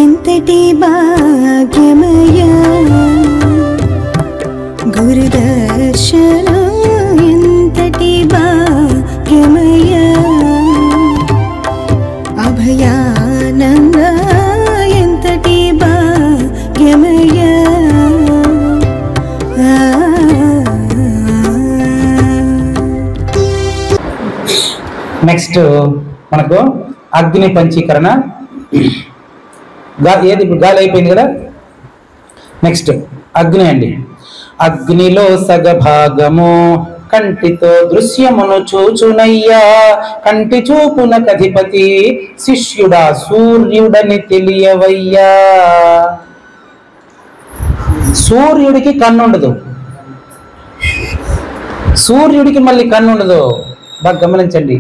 ఎంతటి భాగ్యమయా గురుదర్శనం, ఎంతటి భాగ్యమయా అభయానంద, ఎంతటి భాగ్యమయా. నెక్స్ట్ మనకు అగ్ని పంచీకరణ. ఏది ఇప్పుడు గాలి అయిపోయింది కదా. నెక్స్ట్ అగ్ని అండి. అగ్నిలో సగభాగము కంటితో దృశ్యమును చూచునయ్యా, కంటి చూపున కధిపతి శిష్యుడా సూర్యుడని తెలియవయ్యా. సూర్యుడికి కన్నుండదు, సూర్యుడికి మళ్ళీ కన్నుండదు. బాగా గమనించండి.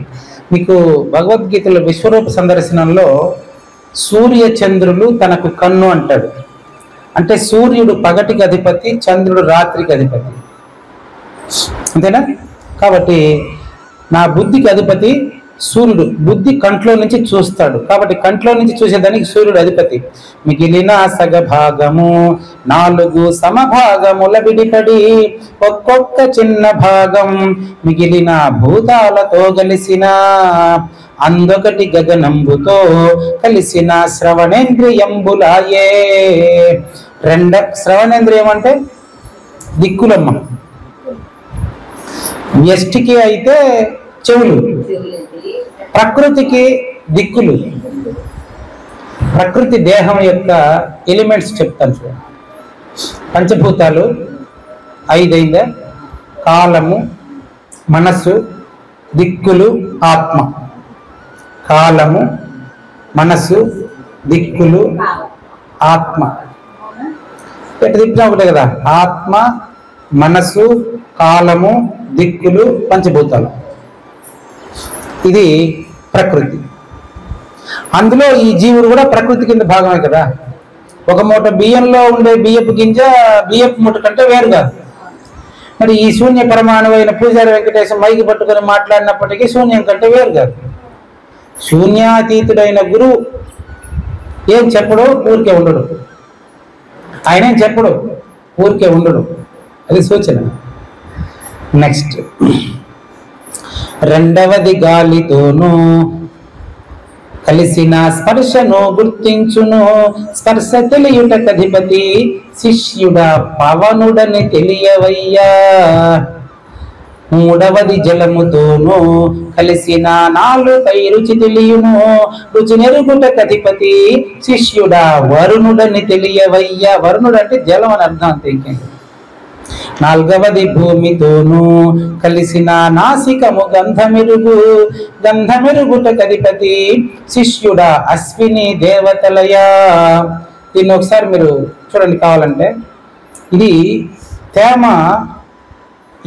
మీకు భగవద్గీతలో విశ్వరూప సందర్శనంలో సూర్య చంద్రులు తనకు కన్ను అంటాడు. అంటే సూర్యుడు పగటికి అధిపతి, చంద్రుడు రాత్రికి అధిపతి, అంతేనా? కాబట్టి నా బుద్ధికి అధిపతి సూర్యుడు. బుద్ధి కంట్లో నుంచి చూస్తాడు, కాబట్టి కంట్లో నుంచి చూసేదానికి సూర్యుడు అధిపతి. మిగిలిన సగభాగము 4 సమభాగముల విడిపడి ఒక్కొక్క చిన్న భాగం మిగిలిన భూతాలతో కలిసిన అందొకటి గగనంబుతో కలిసిన శ్రవణేంద్రియంబులాయే. శ్రవణేంద్రియం అంటే దిక్కులమ్మ. వ్యష్టికి అయితే చెవులు, ప్రకృతికి దిక్కులు. ప్రకృతి దేహం యొక్క ఎలిమెంట్స్ చెప్తాను చూడండి. పంచభూతాలు 5 అయిందా? కాలము, మనస్సు, దిక్కులు, ఆత్మ. కాలము, మనస్సు, దిక్కులు, ఆత్మ. ఎటు తిప్పినా ఒకటే కదా. ఆత్మ, మనస్సు, కాలము, దిక్కులు, పంచభూతాలు. ఇది ప్రకృతి. అందులో ఈ జీవుడు కూడా ప్రకృతి కింద భాగమే కదా. ఒక మూట బియ్యంలో ఉండే బియ్యపు గింజ బియ్యపు మూట కంటే వేరు కాదు. మరి ఈ శూన్య పరమాణువైన పూజారి వెంకటేశం మైకి పట్టుకొని మాట్లాడినప్పటికీ శూన్యం కంటే వేరు కాదు. శూన్యాతీతుడైన గురువు ఏం చెప్పడు, ఊరికే ఉండడు. ఆయన ఏం చెప్పడు, ఊరికే ఉండడు. అది సూచన. నెక్స్ట్ రెండవది గాలితోనూ కలిసిన స్పర్శను గుర్తించును, స్పర్శ తెలియుట కధిపతి శిష్యుడా పవనుడని తెలియవయ్యా. మూడవది జలముతోనూ కలిసిన 4 రుచి తెలియును, రుచి నెరుగుట కధిపతి శిష్యుడా వరుణుడని తెలియవయ్యా. వరుణుడు అంటే జలం అని అర్థం, అంతే ఇంకేంటి. 4వది భూమితోనూ కలిసిన నాసికము గంధమెరుగుట కధిపతి శిష్యుడా అశ్విని దేవతలయా. దీన్ని ఒకసారి మీరు చూడండి కావాలంటే. ఇది తేమ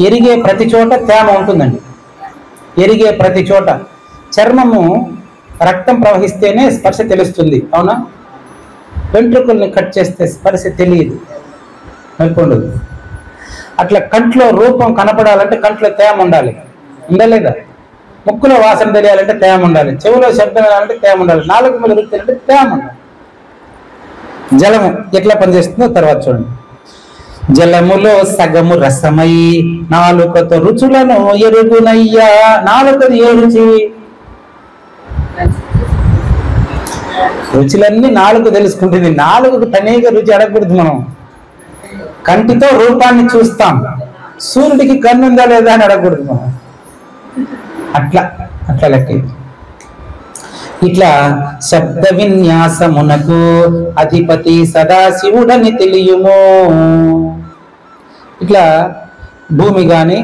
ఎరిగే ప్రతి చోట తేమ ఉంటుందండి. ఎరిగే ప్రతి చోట చర్మము రక్తం ప్రవహిస్తేనే స్పర్శ తెలుస్తుంది, అవునా? వెంట్రుకల్ని కట్ చేస్తే స్పర్శ తెలియదు, మెల్కొండదు. అట్లా కంట్లో రూపం కనపడాలంటే కంట్లో తేమ ఉండాలి, ఉందా లేదా? ముక్కులో వాసన తెలియాలంటే తేమ ఉండాలి, చెవులో శబ్దం వినాలంటే తేమ ఉండాలి, నాలుగు మీద రుచి అంటే తేమ ఉండాలి. జలము ఎట్లా పనిచేస్తుందో తర్వాత చూడండి. జలములో సగము రసమై నాలుకతో రుచులను ఎరుగునయ్యా. నాలుకది ఏ రుచి? రుచులన్నీ నాలుగు తెలుసుకుంటుంది. నాలుగుకు తనీగా రుచి అడగకూడదు. మనం కంటితో రూపాన్ని చూస్తాం, సూర్యుడికి కన్ను ఉందా లేదా అని అడగకూడదు మనం. అట్లా అట్లా లెక్క. ఇట్లా శబ్ద విన్యాసమునకు అధిపతి సదాశివుడని తెలియుము. ఇట్లా భూమి కానీ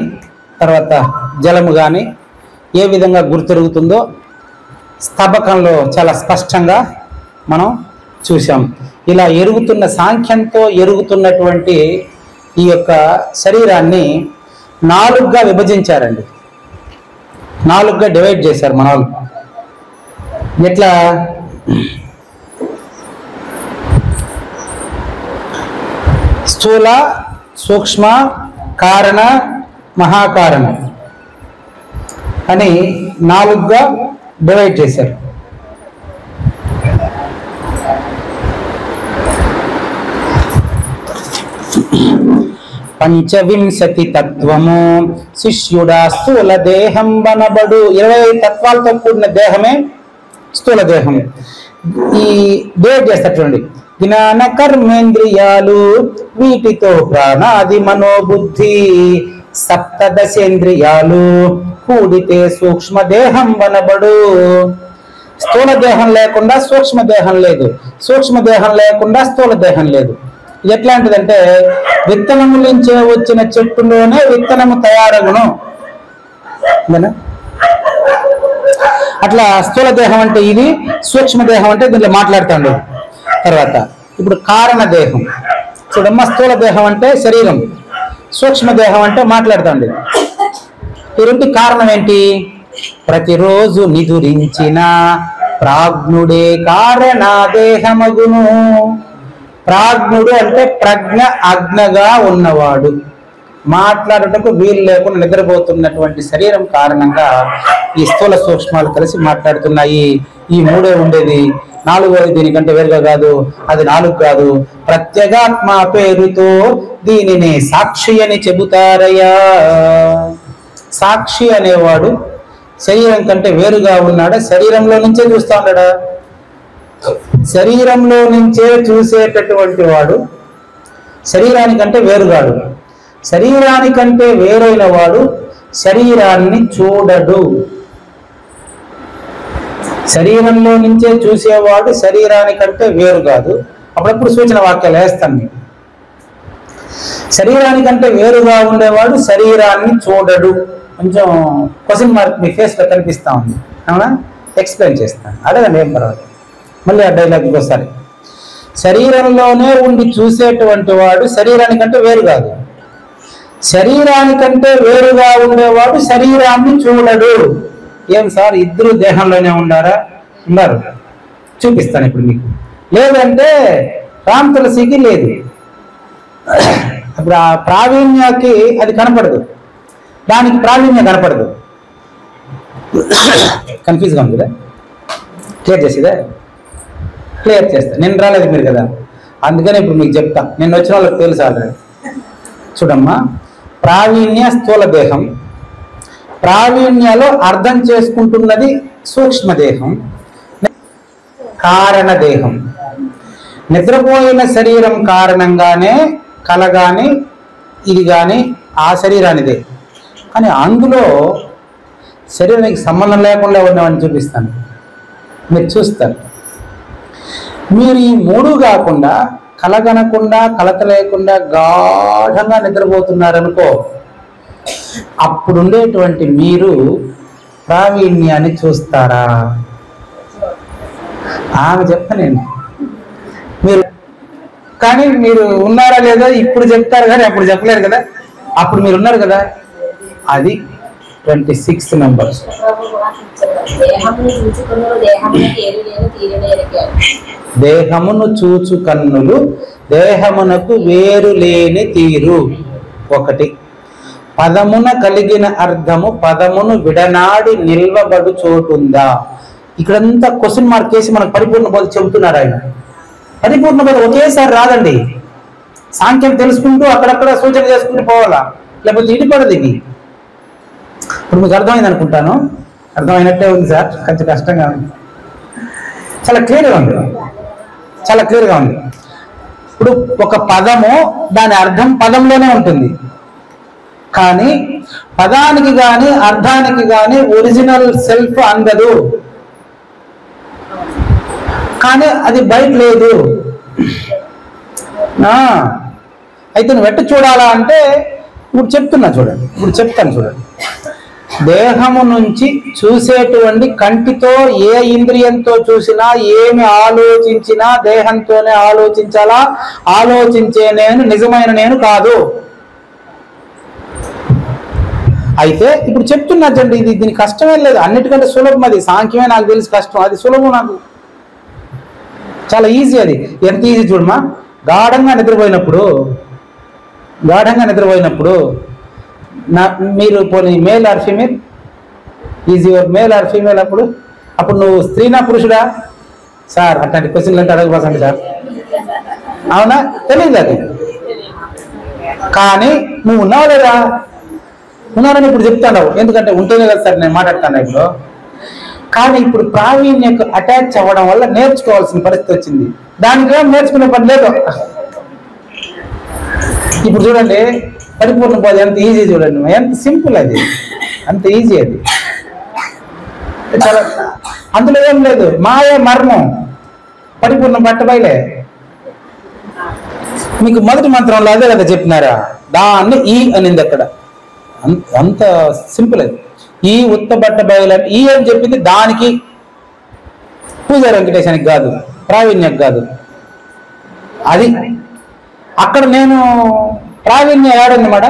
తర్వాత జలము కానీ ఏ విధంగా గుర్తెరుగుతుందో స్తబకంలో చాలా స్పష్టంగా మనం చూసాం. ఇలా ఎరుగుతున్న సాంఖ్యంతో ఎరుగుతున్నటువంటి ఈ యొక్క శరీరాన్ని 4గా విభజించారండి. 4గా డివైడ్ చేశారు మన వాళ్ళు. ఎట్లా? స్థూల, సూక్ష్మ, కారణ, మహాకారణ అని 4గా డివైడ్ చేశారు. పంచవింశతి తత్వము శిష్యుడా స్థూల దేహం వనబడు. 25 తత్వాలతో కూడిన దేహమే స్థూల దేహం. ఈ డివైడ్ చేస్తారు చూడండి. జ్ఞాన కర్మేంద్రియాలు, వీటితో ప్రాణాది మనోబుద్ధి, సప్తదశేంద్రియాలు కూడితే సూక్ష్మ దేహం వనబడు. స్థూల దేహం లేకుండా సూక్ష్మ దేహం లేదు, సూక్ష్మ దేహం లేకుండా స్థూల దేహం లేదు. ఎట్లాంటిదంటే విత్తనము నుంచే వచ్చిన చెట్టులోనే విత్తనము తయారగును. అట్లా స్థూల దేహం అంటే ఇది, సూక్ష్మ దేహం అంటే దీంట్లో మాట్లాడుతాడు. తర్వాత ఇప్పుడు కారణ దేహం చూడమ్మ. స్థూల దేహం అంటే శరీరం, సూక్ష్మ దేహం అంటే మాట్లాడుతాండి. ఈ రెండు కారణం ఏంటి? ప్రతిరోజు నిదురించిన ప్రాజ్ఞుడే కారణ దేహమగును. ప్రాజ్ఞుడు అంటే ప్రజ్ఞ అజ్ఞగా ఉన్నవాడు, మాట్లాడటకు వీలు లేకుండా నిద్రపోతున్నటువంటి శరీరం కారణంగా ఈ స్థూల సూక్ష్మాలు కలిసి మాట్లాడుతున్నాయి. ఈ 3 ఉండేది, 4వది దీనికంటే వేరుగా కాదు, అది 4 కాదు. ప్రత్యేగాత్మ పేరుతో దీనిని సాక్షి అని చెబుతారయ్యా. సాక్షి అనేవాడు శరీరం కంటే వేరుగా ఉన్నాడా? శరీరంలో నుంచే చూస్తా ఉన్నాడా? శరీరంలో నుంచే చూసేటటువంటి వాడు శరీరానికంటే వేరుగాడు. శరీరానికంటే వేరైన వాడు శరీరాన్ని చూడడు. శరీరంలో నుంచే చూసేవాడు శరీరానికంటే వేరు కాదు. అప్పుడప్పుడు సూచన వాక్యాలు వేస్తాను మీకు. శరీరానికంటే వేరుగా ఉండేవాడు శరీరాన్ని చూడడు. కొంచెం క్వశ్చన్ మార్క్ మీ ఫేస్లో కనిపిస్తా ఉంది, అవునా? ఎక్స్ప్లెయిన్ చేస్తాను, అడగండి, ఏం పర్వాలేదు. మళ్ళీ ఆ డైలాగ్ ఇంకోసారి. శరీరంలోనే ఉండి చూసేటువంటి వాడు శరీరానికంటే వేరు కాదు. శరీరానికంటే వేరుగా ఉండేవాడు శరీరాన్ని చూడడు. ఏం సార్, ఇద్దరు దేహంలోనే ఉండారా? ఉన్నారు, చూపిస్తాను ఇప్పుడు మీకు. లేదంటే రామ్ తులసికి లేదు. ఇప్పుడు ఆ ప్రావీణ్యకి అది కనపడదు, దానికి ప్రావీణ్యం కనపడదు. కన్ఫ్యూజ్గా ఉంది కదా? క్లియర్ చేసేదా? క్లియర్ చేస్తా. నేను రాలేదు మీరు కదా, అందుకని ఇప్పుడు మీకు చెప్తా. నేను వచ్చిన వాళ్ళకి తెలుసు ఆల్రెడీ. చూడమ్మా, ప్రావీణ్య స్థూల దేహం, ప్రావీణ్యలో అర్థం చేసుకుంటున్నది సూక్ష్మదేహం, కారణదేహం. నిద్రపోయిన శరీరం కారణంగానే కల కానీ ఇది కానీ ఆ శరీరానిదే. కానీ అందులో శరీరానికి సంబంధం లేకుండా ఉన్నవని చూపిస్తాను, మీరు చూస్తారు. మీరు ఈ 3 కాకుండా కలగనకుండా కలత లేకుండా గాఢంగా నిద్రపోతున్నారనుకో, అప్పుడుండేటువంటి మీరు ప్రావీణ్యాన్ని చూస్తారా? ఆమె చెప్తానండి. మీరు కానీ మీరు ఉన్నారా లేదా ఇప్పుడు చెప్తారు, కానీ అప్పుడు చెప్పలేరు కదా. అప్పుడు మీరు ఉన్నారు కదా, అది 26th నెంబర్. దేహమును చూచు కన్నులు దేహమునకు వేరు లేని తీరు. 1 పదమున కలిగిన అర్థము పదమును విడనాడి నిల్వబడు చోటుందా? ఇక్కడంతా క్వశ్చన్ మార్క్ చేసి మనకు పరిపూర్ణ బోధ చెబుతున్నారు ఆయన. పరిపూర్ణ బోధ ఒకేసారి రాదండి. సాంఖ్యం తెలుసుకుంటూ అక్కడక్కడ సూచన చేసుకుంటూ పోవాలా, లేకపోతే ఇడిపడదు ఇది. ఇప్పుడు మీకు అర్థమైంది అనుకుంటాను. అర్థమైనట్టే ఉంది సార్, కొంచెం కష్టంగా ఉంది. చాలా క్లియర్గా ఉంది, చాలా క్లియర్గా ఉంది. ఇప్పుడు ఒక పదము దాని అర్థం పదంలోనే ఉంటుంది, కానీ పదానికి కానీ అర్థానికి కానీ ఒరిజినల్ సెల్ఫ్ అందదు. కానీ అది బయట లేదు. అయితే నువ్వు ఎట్టు చూడాలా అంటే ఇప్పుడు చెప్తున్నా చూడండి, ఇప్పుడు చెప్తాను చూడండి. దేహము నుంచి చూసేటువంటి కంటితో ఏ ఇంద్రియంతో చూసినా ఏమి ఆలోచించినా దేహంతోనే ఆలోచించాలా. ఆలోచించే నేను నిజమైన నేను కాదు. అయితే ఇప్పుడు చెప్తున్నా చూడండి, దీని కష్టమే లేదు, అన్నిటికంటే సులభం. అది సాంఖ్యమే నాకు తెలిసి కష్టం, అది సులభం నాకు చాలా ఈజీ. అది ఎంత ఈజీ చూడమా. గాఢంగా నిద్రపోయినప్పుడు మీరు పోనీ male or female, is your male or female, అప్పుడు నువ్వు స్త్రీనా పురుషుడా సార్? అట్లాంటి క్వశ్చన్లు అంటే అడగబాకండి సార్. అవునా? తెలియదు అది. కానీ నువ్వు ఉన్నావు లేదా? ఉన్నారని ఇప్పుడు చెప్తాను, ఎందుకంటే ఉంటేనే కదా సార్ నేను మాట్లాడతాను ఇప్పుడు. కానీ ఇప్పుడు ప్రావీణ్యకు అటాచ్ అవ్వడం వల్ల నేర్చుకోవాల్సిన పరిస్థితి వచ్చింది. దానికి నేర్చుకునే పని లేదు. ఇప్పుడు చూడండి, పరిపూర్ణ బోధ ఎంత ఈజీ చూడండి, ఎంత సింపుల్ అది, అంత ఈజీ అది. చాలా అందులో ఏం లేదు, మాయ మర్మం పరిపూర్ణ బట్టబయలే. మీకు మొదటి మంత్రంలో అదే కదా చెప్పినారా, దాన్ని ఈ అనింది అక్కడ, అంత సింపుల్ అది. ఈ ఉత్త బట్ట బయలు ఈ అని చెప్పింది దానికి, పూజారి వెంకటేశానికి కాదు, ప్రావీణ్యకు కాదు. అది అక్కడ నేను ప్రావీణ్య ఏడన్నమాట.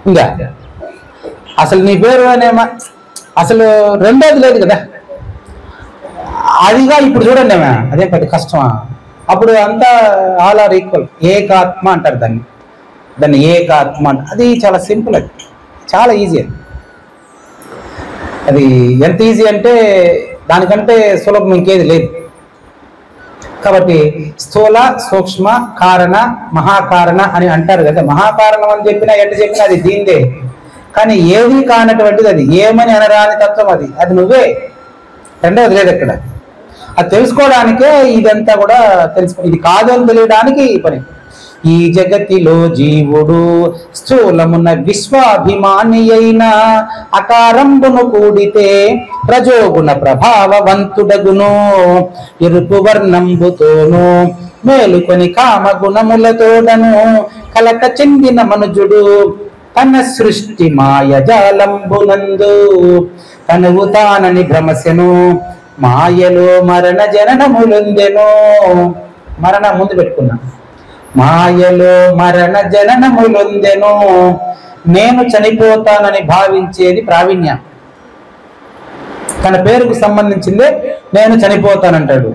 ఇంకా అసలు నీ పేరు అనేమా, అసలు రెండోది లేదు కదా. అదిగా ఇప్పుడు చూడండి ఏమా, అదే పెద్ద కష్టమా. అప్పుడు అంతా ఆల్ ఆర్ ఈక్వల్, ఏకాత్మ అంటారు దాన్ని ఏకాత్మ అంట. అది చాలా సింపుల్, అది చాలా ఈజీ. అది ఎంత ఈజీ అంటే దానికంటే సులభం ఇంకేది లేదు. కాబట్టి స్థూల, సూక్ష్మ, కారణ, మహాకారణ అని అంటారు కదా. మహాకారణం అని చెప్పినా ఎట్ట చెప్పినా అది దీందే. కానీ ఏది కానటువంటిది అది, ఏమని అనరాని తత్వం అది, అది నువ్వే. రెండవది లేదు అక్కడ. అది తెలుసుకోవడానికే ఇదంతా కూడా తెలుసుకో, ఇది కాదు అని తెలియడానికి ఈ పని. ఈ జగతిలో జీవుడు స్థూలమున్న విశ్వాభిమాని అయిన అకారంబును కూడితే రజోగుణ ప్రభావవంతుడగును, ఎరుపు వర్ణంబుతోను మేలుకొని కామగుణములతోడను కలక చెందిన మనుజుడు తన సృష్టి మాయజాలంబునందు తనువు తానని భ్రమసెను, మాయలో మరణ జననములొందెను. మరణ ముందు పెట్టుకున్నా, మాయలో మరణ జననములొందెను. నేను చనిపోతానని భావించేది ప్రావీణ్యం. తన పేరుకు సంబంధించిందే నేను చనిపోతానంటాడు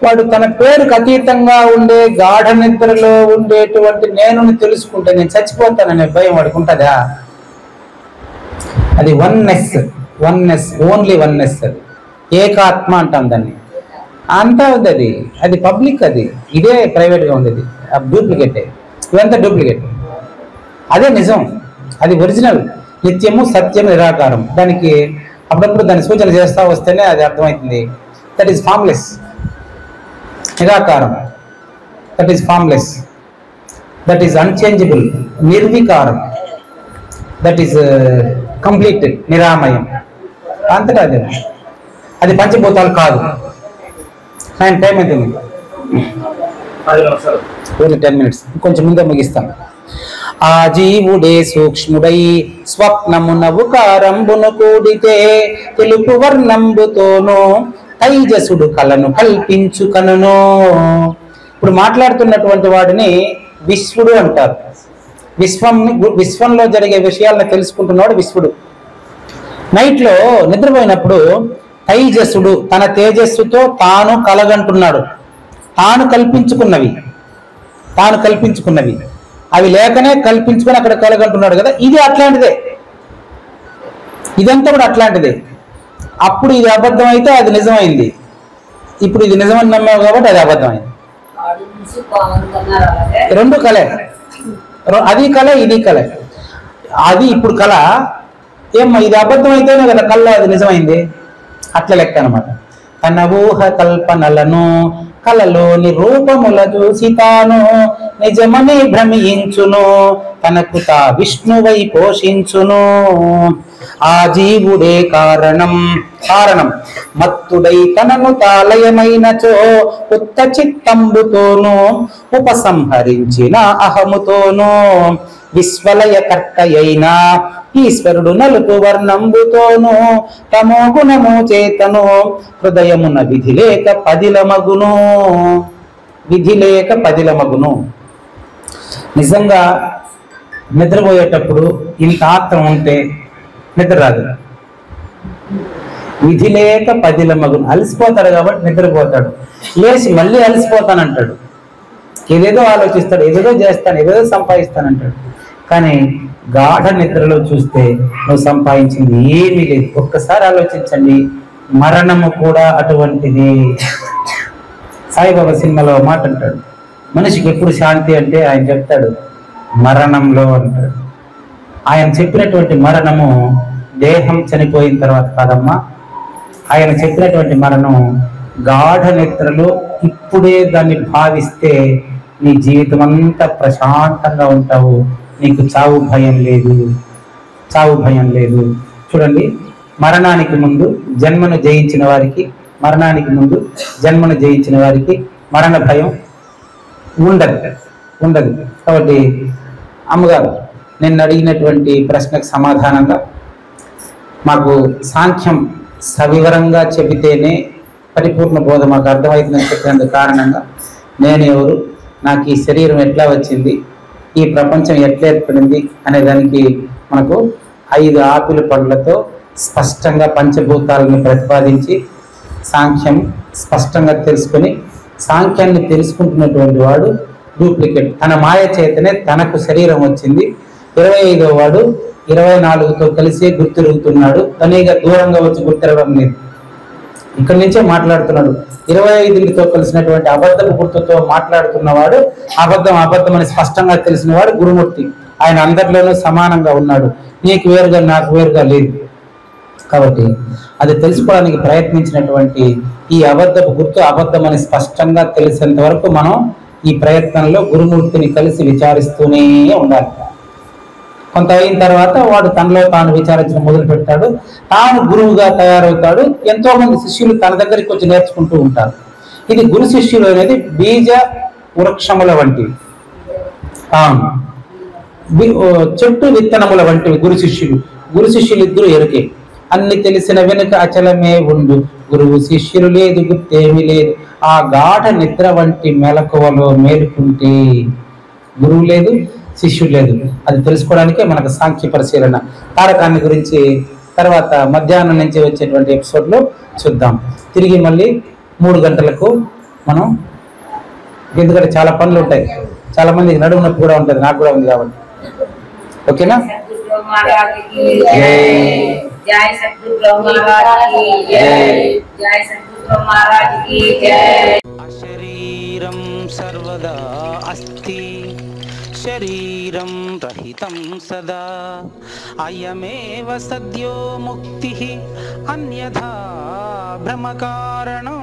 వాడు. తన పేరుకు అతీతంగా ఉండే గాఢ నిద్రలో ఉండేటువంటి నేను తెలుసుకుంటే నేను చచ్చిపోతాననే భయం వాడికి ఉంటుందా? అది వన్నెస్, ఓన్లీ వన్నెస్. అది ఏకాత్మ అంటాం దాన్ని. అంతా ఉంది అది, అది పబ్లిక్, అది ఇదే ప్రైవేట్గా ఉండేది. డూప్లికేటే, ఇదంతా డూప్లికేట్. అదే నిజం, అది ఒరిజినల్. నిత్యము సత్యం నిరాకారం. దానికి అప్పుడప్పుడు దాన్ని సూచన చేస్తూ వస్తేనే అది అర్థమవుతుంది. That is formless. నిరాకారం, that is formless. That is unchangeable. నిర్వికారం, దట్ ఈస్ కంప్లీట్ నిరామయం. అంతటా అదే. అది పంచభూతాలు కాదు. టైం అయితే 10 minutes, కొంచెం ముందే ముగిస్తాను. ఆ జీవుడే సూక్ష్ముడై స్వప్నమునవు కారంబును కూడితే తెలుపు వర్ణంబుతోనూ తైజసుడు కలను కల్పించు కనును. ఇప్పుడు మాట్లాడుతున్నటువంటి వాడిని విశ్వడు అంటారు. విశ్వంలో జరిగే విషయాలను తెలుసుకుంటున్నవాడు విశ్వడు. నైట్లో నిద్రపోయినప్పుడు తైజసుడు తన తేజస్సుతో తాను కలగంటున్నాడు. తాను కల్పించుకున్నవి అవి లేకనే కల్పించుకొని అక్కడ కలగంటున్నాడు కదా. ఇది అట్లాంటిదే, ఇదంతా కూడా అట్లాంటిదే. అప్పుడు ఇది అబద్ధం అయితే అది నిజమైంది. ఇప్పుడు ఇది నిజమని నమ్మావు కాబట్టి అది అబద్ధమైంది. రెండు కలే, అది కళ ఇది కళ. అది ఇప్పుడు కళ ఏమ్మా, ఇది అబద్ధం అయితేనే కదా కళ్ళ అది నిజమైంది. అట్లా లెక్క అనమాట. తన ఊహ కల్పనలను కలలోని రూపముల చూసి తాను నిజమని భ్రమించును, తనకు తా విష్ణువై పోషించును. ఆ జీవుడే కారణం మత్తుడై తనను తాలయమైనచో ఉత్త చిత్తంబుతోను ఉపసంహరించిన అహముతోను విశ్వలయకర్త అయిన ఈశ్వరుడు నలుపు వర్ణంబుతోను తమో గుణము చేతను హృదయమున విధి లేక పదిలమగును. నిజంగా నిద్రపోయేటప్పుడు ఇంత ఆత్రం ఉంటే నిద్ర రాదు. విధి లేక పదిల మగును, అలసిపోతాడు కాబట్టి నిద్రపోతాడు. లేచి మళ్ళీ అలసిపోతానంటాడు. ఏదేదో ఆలోచిస్తాడు, ఏదేదో చేస్తాను, ఏదేదో సంపాదిస్తానంటాడు. కానీ గాఢ నిద్రలో చూస్తే నువ్వు సంపాదించింది ఏమీ లేదు. ఒక్కసారి ఆలోచించండి, మరణము కూడా అటువంటిది. సాయిబాబా సినిమాలో మాట అంటాడు, మనిషికి ఎప్పుడు శాంతి అంటే ఆయన చెప్తాడు మరణంలో అంటాడు. ఆయన చెప్పినటువంటి మరణము దేహం చనిపోయిన తర్వాత కాదమ్మా, ఆయన చెప్పినటువంటి మరణం గాఢ నిద్రలో ఇప్పుడే దాన్ని భావిస్తే నీ జీవితం అంతా ప్రశాంతంగా ఉంటావు. నీకు చావు భయం లేదు, చావు భయం లేదు. చూడండి, మరణానికి ముందు జన్మను జయించిన వారికి, మరణానికి ముందు జన్మను జయించిన వారికి మరణ భయం ఉండదు. కాబట్టి అమ్మగారు నిన్ను అడిగినటువంటి ప్రశ్నకు సమాధానంగా మాకు సాంఖ్యం సవివరంగా చెబితేనే పరిపూర్ణ బోధ మాకు అర్థమవుతుందని చెప్పినందుకు కారణంగా నేను ఎవరు, నాకు ఈ శరీరం ఎట్లా వచ్చింది, ఈ ప్రపంచం ఎట్లా ఏర్పడింది అనే దానికి మనకు 5 ఆపిల్ పండ్లతో స్పష్టంగా పంచభూతాలను ప్రతిపాదించి సాంఖ్యం స్పష్టంగా తెలుసుకొని, సాంఖ్యాన్ని తెలుసుకుంటున్నటువంటి వాడు డూప్లికేట్, తన మాయ చేతనే తనకు శరీరం వచ్చింది. 25వ వాడు 24తో కలిసి గుర్తిరుగుతున్నాడు, తనేగా దూరంగా వచ్చి గుర్తిరగడం లేదు. ఇక్కడి నుంచే మాట్లాడుతున్నాడు. 25తో కలిసినటువంటి అబద్ధపు గుర్తుతో మాట్లాడుతున్నవాడు అబద్ధం అని స్పష్టంగా తెలిసినవాడు గురుమూర్తి. ఆయన అందరిలోనూ సమానంగా ఉన్నాడు, నీకు వేరుగా నాకు వేరుగా లేదు. కాబట్టి అది తెలుసుకోవడానికి ప్రయత్నించినటువంటి ఈ అబద్ధపు గుర్తు అబద్ధం అని స్పష్టంగా తెలిసేంత వరకు మనం ఈ ప్రయత్నంలో గురుమూర్తిని కలిసి విచారిస్తూనే ఉండాలి. కొంత అయిన తర్వాత వాడు తనలో తాను విచారించడం మొదలు పెడతాడు, తాను గురువుగా తయారవుతాడు. ఎంతో మంది శిష్యులు తన దగ్గరికి వచ్చి నేర్చుకుంటూ ఉంటారు. ఇది గురు శిష్యులు అనేది బీజ వృక్షముల వంటివి, చెట్టు విత్తనముల వంటివి గురు శిష్యులు ఇద్దరు ఎరుకే. అన్ని తెలిసిన వెనుక అచలమే ఉండు, గురువు శిష్యులు లేదు గుర్తేమీ లేదు. ఆ గాఢ నిద్ర వంటి మెలకువలో మేలుకుంటే గురువు లేదు, శిష్యుడు లేదు. అది తెలుసుకోవడానికే మనకు సాంఖ్య పరిశీలన. తారకాన్ని గురించి తర్వాత మధ్యాహ్నం నుంచి వచ్చేటువంటి ఎపిసోడ్లో చూద్దాం. తిరిగి మళ్ళీ 3 గంటలకు మనం, ఎందుకంటే చాలా పనులు ఉంటాయి, చాలా మందికి నడుము నొప్పి కూడా ఉంటుంది, నాకు కూడా ఉంది కాబట్టి. ఓకేనా? जय सद्गुरु महाराज की जय, जय सद्गुरु महाराज की जय। अशरीरं सर्वदा अस्ति, शरीरं रहितं सदा, अयमेव सद्यो मुक्तिः अन्यथा भ्रमकारणो